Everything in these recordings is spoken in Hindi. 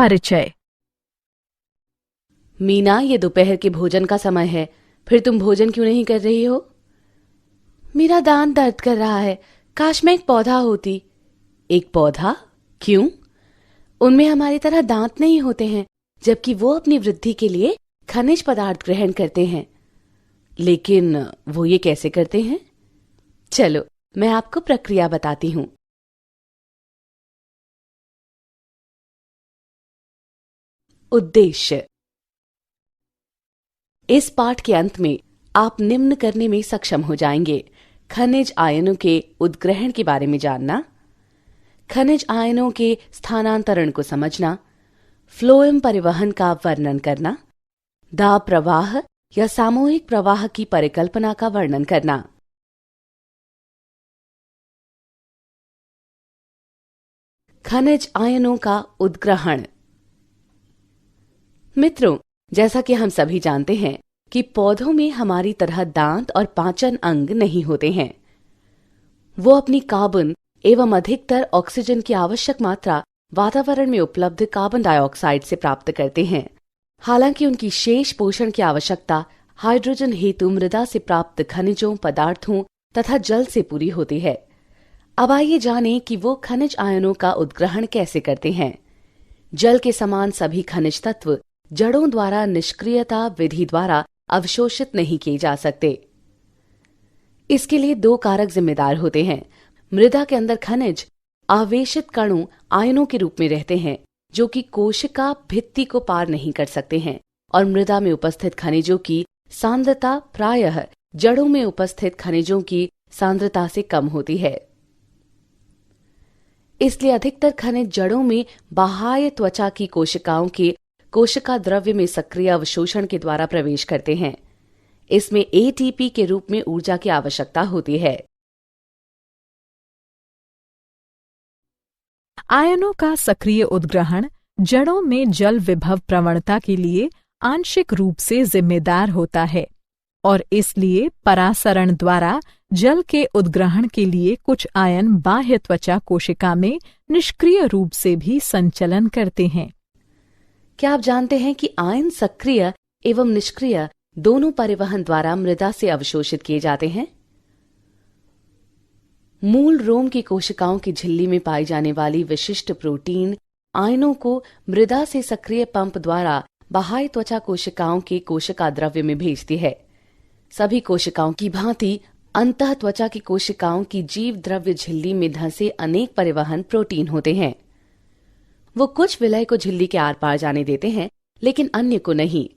परिचय। मीना, ये दोपहर के भोजन का समय है, फिर तुम भोजन क्यों नहीं कर रही हो? मेरा दांत दर्द कर रहा है, काश मैं एक पौधा होती। एक पौधा? क्यों? उनमें हमारी तरह दांत नहीं होते हैं, जबकि वो अपनी वृद्धि के लिए खनिज पदार्थ ग्रहण करते हैं। लेकिन वो ये कैसे करते हैं? चलो, मैं आपको प्रक्रिया बताती हूँ। उद्देश्य। इस पाठ के अंत में आप निम्न करने में सक्षम हो जाएंगे: खनिज आयनों के उद्ग्रहण के बारे में जानना, खनिज आयनों के स्थानांतरण को समझना, फ्लोएम परिवहन का वर्णन करना, दाब प्रवाह या सामूहिक प्रवाह की परिकल्पना का वर्णन करना। खनिज आयनों का उद्ग्रहण। मित्रों, जैसा कि हम सभी जानते हैं कि पौधों में हमारी तरह दांत और पाचन अंग नहीं होते हैं। वो अपनी कार्बन एवं अधिकतर ऑक्सीजन की आवश्यक मात्रा वातावरण में उपलब्ध कार्बन डाइऑक्साइड से प्राप्त करते हैं। हालांकि उनकी शेष पोषण की आवश्यकता हाइड्रोजन हेतु मृदा से प्राप्त खनिजों, पदार्थों तथा जल से पूरी होती है। अब आइए जानें कि वो खनिज आयनों का उद्ग्रहण कैसे करते हैं। जल के समान सभी खनिज तत्व जड़ों द्वारा निष्क्रियता विधि द्वारा अवशोषित नहीं किए जा सकते। इसके लिए दो कारक जिम्मेदार होते हैं। मृदा के अंदर खनिज आवेशित कणों आयनों के रूप में रहते हैं, जो कि कोशिका भित्ति को पार नहीं कर सकते हैं, और मृदा में उपस्थित खनिजों की सांद्रता प्रायः जड़ों में उपस्थित खनिजों की सांद्रता से कम होती है। इसलिए अधिकतर खनिज जड़ों में बाह्य त्वचा की कोशिकाओं के कोशिका द्रव्य में सक्रिय अवशोषण के द्वारा प्रवेश करते हैं। इसमें एटीपी के रूप में ऊर्जा की आवश्यकता होती है। आयनों का सक्रिय उद्ग्रहण जड़ों में जल विभव प्रवणता के लिए आंशिक रूप से जिम्मेदार होता है, और इसलिए परासरण द्वारा जल के उद्ग्रहण के लिए कुछ आयन बाह्य त्वचा कोशिका में निष्क्रिय रूप से भी संचलन करते हैं। क्या आप जानते हैं कि आयन सक्रिय एवं निष्क्रिय दोनों परिवहन द्वारा मृदा से अवशोषित किए जाते हैं? मूल रोम की कोशिकाओं की झिल्ली में पाई जाने वाली विशिष्ट प्रोटीन आयनों को मृदा से सक्रिय पंप द्वारा बाह्य त्वचा कोशिकाओं के कोशिका द्रव्य में भेजती है। सभी कोशिकाओं की भांति अंतः त्वचा की कोशिकाओं की जीव द्रव्य झिल्ली में धंसे अनेक परिवहन प्रोटीन होते हैं। वो कुछ विलय को झिल्ली के आर पार जाने देते हैं, लेकिन अन्य को नहीं।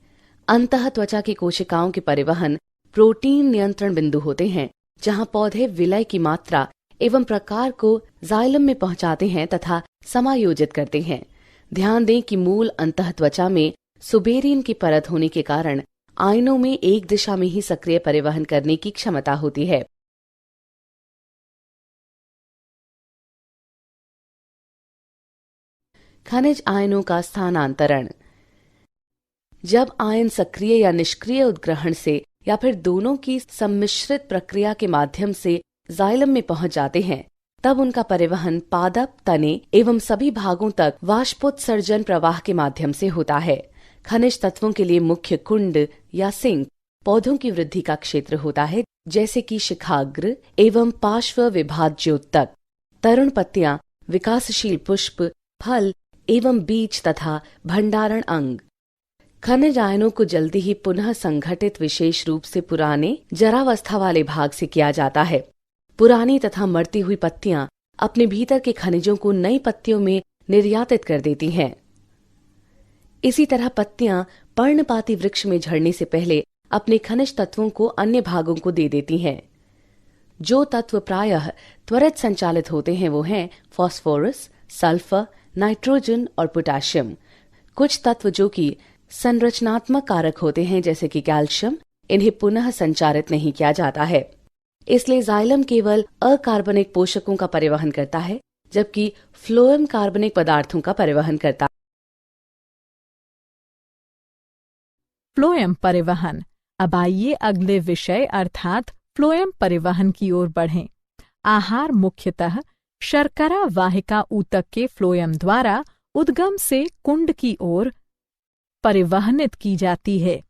अंतः त्वचा की कोशिकाओं के परिवहन प्रोटीन नियंत्रण बिंदु होते हैं, जहां पौधे विलय की मात्रा एवं प्रकार को जाइलम में पहुंचाते हैं तथा समायोजित करते हैं। ध्यान दें कि मूल अंतः त्वचा में सुबेरिन की परत होने के कारण आयनों में एक दिशा में ही सक्रिय परिवहन करने की क्षमता होती है। खनिज आयनों का स्थानांतरण। जब आयन सक्रिय या निष्क्रिय उद्ग्रहण से या फिर दोनों की सम्मिश्रित प्रक्रिया के माध्यम से जाइलम में पहुंच जाते हैं, तब उनका परिवहन पादप, तने एवं सभी भागों तक वाष्पोत्सर्जन प्रवाह के माध्यम से होता है। खनिज तत्वों के लिए मुख्य कुंड या सिंक पौधों की वृद्धि का क्षेत्र होता है, जैसे कि शिखाग्र एवं पार्श्व विभाज्योत्तक, तरुण पत्तियां, विकासशील पुष्प, फल एवं बीज तथा भंडारण अंग। खनिज आयनों को जल्दी ही पुनः संघटित विशेष रूप से पुराने जरावस्था वाले भाग से किया जाता है। पुरानी तथा मरती हुई पत्तियां अपने भीतर के खनिजों को नई पत्तियों में निर्यातित कर देती हैं। इसी तरह पत्तियां पर्णपाती वृक्ष में झड़ने से पहले अपने खनिज तत्वों को अन्य भागों को दे देती हैं। जो तत्व प्रायः त्वरित संचालित होते हैं वो हैं फास्फोरस, सल्फर, नाइट्रोजन और पोटेशियम। कुछ तत्व जो कि संरचनात्मक कारक होते हैं, जैसे कि कैल्शियम, इन्हें पुनः संचारित नहीं किया जाता है। इसलिए जाइलम केवल अकार्बनिक पोषकों का परिवहन करता है, जबकि फ्लोएम कार्बनिक पदार्थों का परिवहन करता है। फ्लोएम परिवहन। अब आइए अगले विषय अर्थात फ्लोएम परिवहन की ओर बढ़ें। आहार मुख्यतः शर्करा वाहिका ऊतक के फ्लोएम द्वारा उद्गम से कुंड की ओर परिवहनित की जाती है।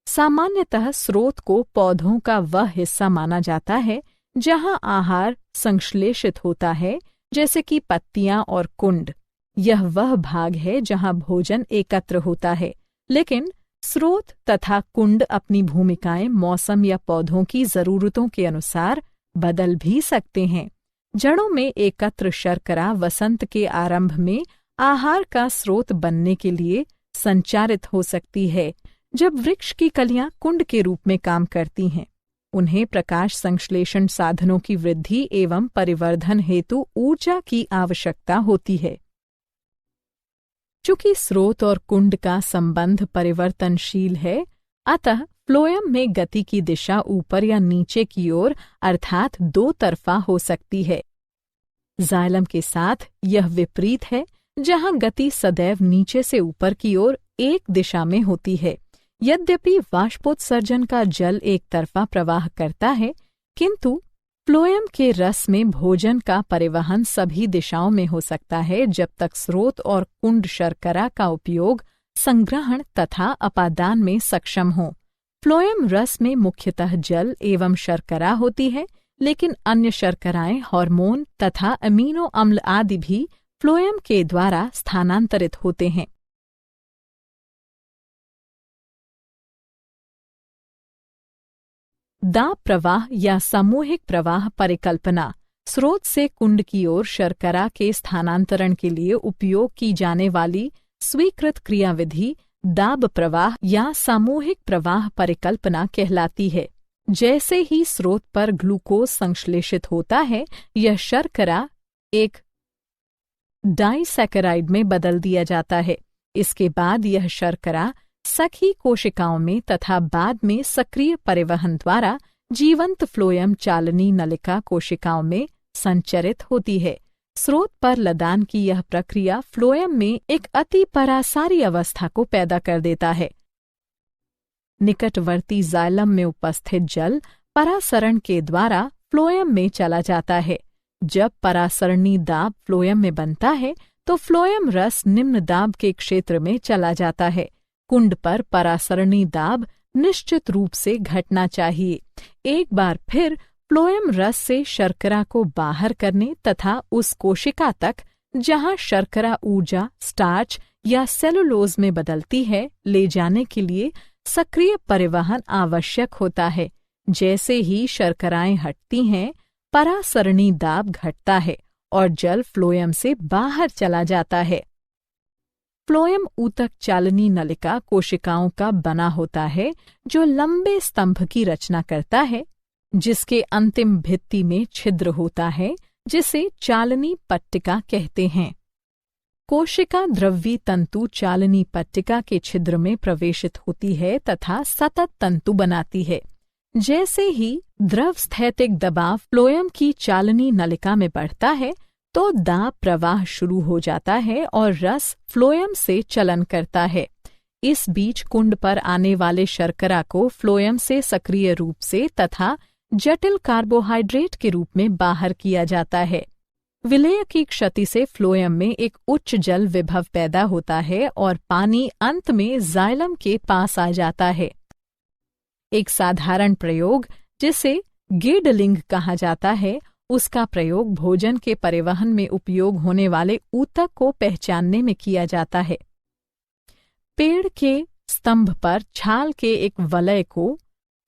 सामान्यतः स्रोत को पौधों का वह हिस्सा माना जाता है जहां आहार संश्लेषित होता है, जैसे कि पत्तियां और कुंड। यह वह भाग है जहां भोजन एकत्र होता है, लेकिन स्रोत तथा कुंड अपनी भूमिकाएं मौसम या पौधों की जरूरतों के अनुसार बदल भी सकते हैं। जड़ों में एकत्र शर्करा वसंत के आरंभ में आहार का स्रोत बनने के लिए संचारित हो सकती है, जब वृक्ष की कलियां कुंड के रूप में काम करती हैं। उन्हें प्रकाश संश्लेषण साधनों की वृद्धि एवं परिवर्धन हेतु ऊर्जा की आवश्यकता होती है। चूंकि स्रोत और कुंड का संबंध परिवर्तनशील है, अतः फ्लोएम में गति की दिशा ऊपर या नीचे की ओर अर्थात दो तरफा हो सकती है। जाइलम के साथ यह विपरीत है, जहां गति सदैव नीचे से ऊपर की ओर एक दिशा में होती है। यद्यपि वाष्पोत्सर्जन का जल एक तरफा प्रवाह करता है, किंतु फ्लोएम के रस में भोजन का परिवहन सभी दिशाओं में हो सकता है जब तक स्रोत और कुंड शर्करा का उपयोग संग्रहण तथा अपादान में सक्षम हो। फ्लोएम रस में मुख्यतः जल एवं शर्करा होती है, लेकिन अन्य शर्कराएं, हार्मोन तथा अमीनो अम्ल आदि भी फ्लोएम के द्वारा स्थानांतरित होते हैं। दाब प्रवाह या सामूहिक प्रवाह परिकल्पना स्रोत से कुंड की ओर शर्करा के स्थानांतरण के लिए उपयोग की जाने वाली स्वीकृत क्रियाविधि दाब प्रवाह या सामूहिक प्रवाह परिकल्पना कहलाती है। जैसे ही स्रोत पर ग्लूकोज संश्लेषित होता है, यह शर्करा एक डाइसैकेराइड में बदल दिया जाता है। इसके बाद यह शर्करा सखी कोशिकाओं में तथा बाद में सक्रिय परिवहन द्वारा जीवंत फ्लोएम चालनी नलिका कोशिकाओं में संचरित होती है। स्रोत पर लदान की यह प्रक्रिया फ्लोएम में एक अति परासारी अवस्था को पैदा कर देता है। निकटवर्ती जाइलम में उपस्थित जल परासरण के द्वारा फ्लोएम में चला जाता है। जब परासरणी दाब फ्लोएम में बनता है, तो फ्लोएम रस निम्न दाब के क्षेत्र में चला जाता है। कुंड पर परासरणी दाब निश्चित रूप से घटना चाहिए। एक बार फिर फ्लोएम रस से शर्करा को बाहर करने तथा उस कोशिका तक जहां शर्करा ऊर्जा स्टार्च या सेलुलोज में बदलती है, ले जाने के लिए सक्रिय परिवहन आवश्यक होता है। जैसे ही शर्कराएं हटती हैं, परासरणी दाब घटता है और जल फ्लोएम से बाहर चला जाता है। फ्लोएम ऊतक चालनी नलिका कोशिकाओं का बना होता है, जो लंबे स्तंभ की रचना करता है, जिसके अंतिम भित्ति में छिद्र होता है, जिसे चालनी पट्टिका कहते हैं। कोशिका द्रव्य तंतु चालनी पट्टिका के छिद्र में प्रवेशित होती है तथा सतत तंतु बनाती है। जैसे ही द्रव स्थैतिक दबाव फ्लोएम की चालनी नलिका में बढ़ता है, तो दाब प्रवाह शुरू हो जाता है और रस फ्लोएम से चलन करता है। इस बीच कुंड पर आने वाले शर्करा को फ्लोएम से सक्रिय रूप से तथा जटिल कार्बोहाइड्रेट के रूप में बाहर किया जाता है। विलेय की क्षति से फ्लोएम में एक उच्च जल विभव पैदा होता है और पानी अंत में जाइलम के पास आ जाता है। एक साधारण प्रयोग, जिसे गिडलिंग कहा जाता है, उसका प्रयोग भोजन के परिवहन में उपयोग होने वाले ऊतक को पहचानने में किया जाता है। पेड़ के स्तंभ पर छाल के एक वलय को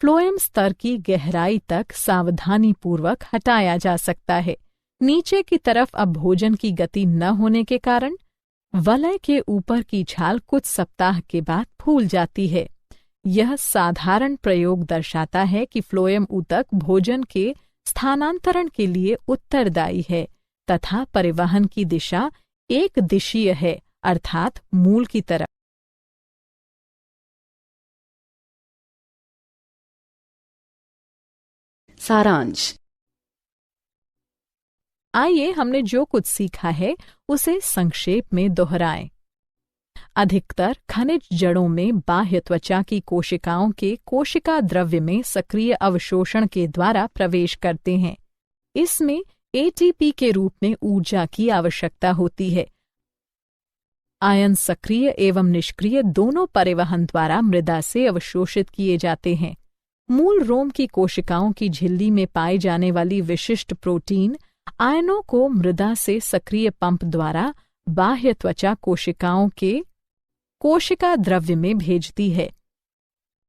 फ्लोएम स्तर की गहराई तक सावधानीपूर्वक हटाया जा सकता है। नीचे की तरफ अब भोजन की गति न होने के कारण वलय के ऊपर की छाल कुछ सप्ताह के बाद फूल जाती है। यह साधारण प्रयोग दर्शाता है कि फ्लोएम ऊतक भोजन के स्थानांतरण के लिए उत्तरदायी है तथा परिवहन की दिशा एक दिशीय है, अर्थात मूल की तरफ। सारांश। आइए हमने जो कुछ सीखा है उसे संक्षेप में दोहराएं। अधिकतर खनिज जड़ों में बाह्य त्वचा की कोशिकाओं के कोशिका द्रव्य में सक्रिय अवशोषण के द्वारा प्रवेश करते हैं। इसमें एटीपी के रूप में ऊर्जा की आवश्यकता होती है। आयन सक्रिय एवं निष्क्रिय दोनों परिवहन द्वारा मृदा से अवशोषित किए जाते हैं। मूल रोम की कोशिकाओं की झिल्ली में पाई जाने वाली विशिष्ट प्रोटीन आयनों को मृदा से सक्रिय पंप द्वारा बाह्य त्वचा कोशिकाओं के कोशिका द्रव्य में भेजती है।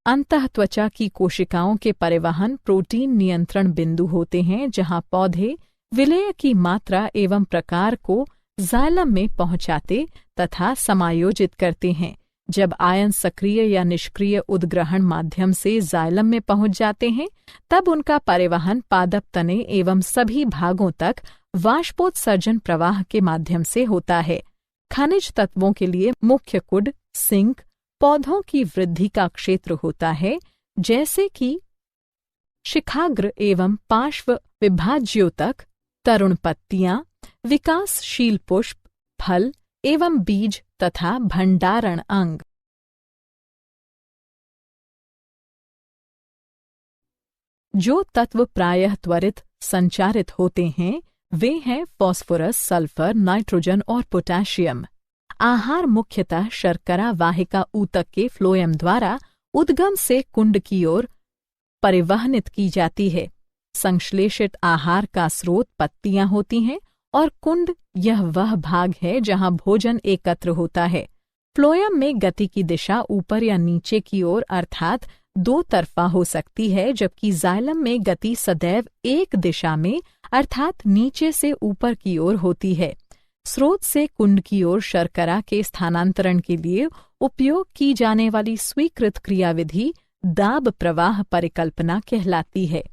अंतः त्वचा की कोशिकाओं के परिवहन प्रोटीन नियंत्रण बिंदु होते हैं, जहां पौधे विलेय की मात्रा एवं प्रकार को जाइलम में पहुंचाते तथा समायोजित करते हैं। जब आयन सक्रिय या निष्क्रिय उद्ग्रहण माध्यम से जाइलम में पहुंच जाते हैं, तब उनका परिवहन पादप तने एवं सभी भागों तक वाष्पोत्सर्जन प्रवाह के माध्यम से होता है। खनिज तत्वों के लिए मुख्य कुड सिंक पौधों की वृद्धि का क्षेत्र होता है, जैसे कि शिखाग्र एवं पार्श्व विभाज्यों तक, तरुण पत्तियां, विकासशील पुष्प, फल एवं बीज तथा भंडारण अंग। जो तत्व प्रायः त्वरित संचारित होते हैं वे हैं फास्फोरस, सल्फर, नाइट्रोजन और पोटेशियम। आहार मुख्यतः शर्करा वाहिका ऊतक के फ्लोएम द्वारा उद्गम से कुंड की ओर परिवहनित की जाती है। संश्लेषित आहार का स्रोत पत्तियां होती हैं और कुंड यह वह भाग है जहां भोजन एकत्र होता है। फ्लोएम में गति की दिशा ऊपर या नीचे की ओर अर्थात दो तरफा हो सकती है, जबकि जाइलम में गति सदैव एक दिशा में अर्थात नीचे से ऊपर की ओर होती है। स्रोत से कुंड की ओर शर्करा के स्थानांतरण के लिए उपयोग की जाने वाली स्वीकृत क्रियाविधि दाब प्रवाह परिकल्पना कहलाती है।